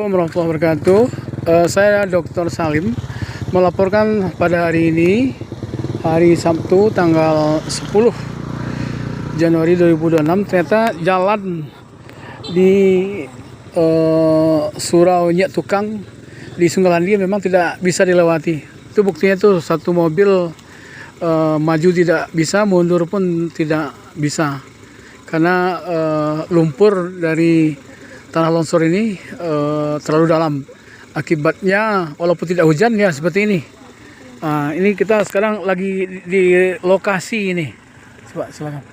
Assalamualaikum warahmatullahi wabarakatuh. Saya Dr. Salim melaporkan pada hari ini, hari Sabtu tanggal 10 Januari 2026, ternyata jalan di Surau Nyak Tukang di Sunggalandia memang tidak bisa dilewati. Itu buktinya tuh satu mobil maju tidak bisa, mundur pun tidak bisa karena lumpur dari tanah longsor ini terlalu dalam. Akibatnya walaupun tidak hujan ya seperti ini. Ini kita sekarang lagi di lokasi ini. Coba silakan.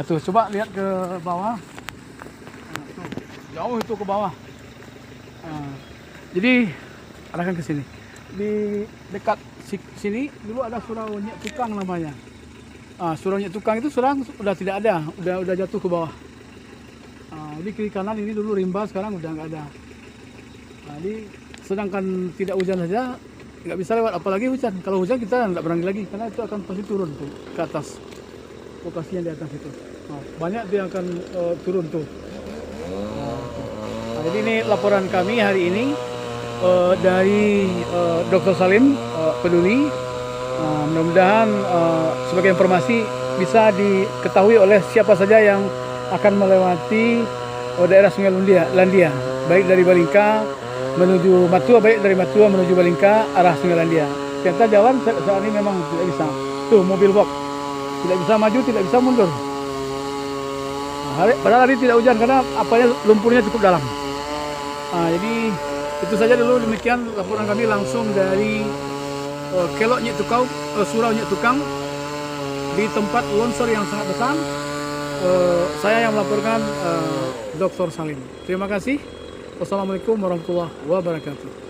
Tuh coba lihat ke bawah. Tuh, jauh itu ke bawah. Jadi arahkan ke sini. Di dekat sini dulu ada Surau Nyak Tukang namanya. Surau Nyak Tukang itu sekarang sudah tidak ada, udah jatuh ke bawah. Di kiri kanan ini dulu rimba, sekarang udah nggak ada. Jadi sedangkan tidak hujan saja nggak bisa lewat, apalagi hujan. Kalau hujan kita nggak berani lagi karena itu akan pasti turun tuh ke atas. Lokasinya di atas itu. Banyak dia akan turun tuh. Jadi ini laporan kami hari ini dari Dr. Salim Peduli. Mudah-mudahan sebagai informasi bisa diketahui oleh siapa saja yang akan melewati daerah Sungai Landia, baik dari Balingka menuju Matua, baik dari Matua menuju Balingka arah Sungai Landia. Ternyata jalan saat ini memang tidak bisa. Tuh mobil box tidak bisa maju, tidak bisa mundur. Padahal hari tidak hujan karena apanya lumpurnya cukup dalam. Jadi itu saja dulu, demikian laporan kami langsung dari Kelok Nyak Tukang, Surau Nyak Tukang, di tempat longsor yang sangat besar. Saya yang melaporkan, Dr. Salim. Terima kasih. Wassalamualaikum warahmatullahi wabarakatuh.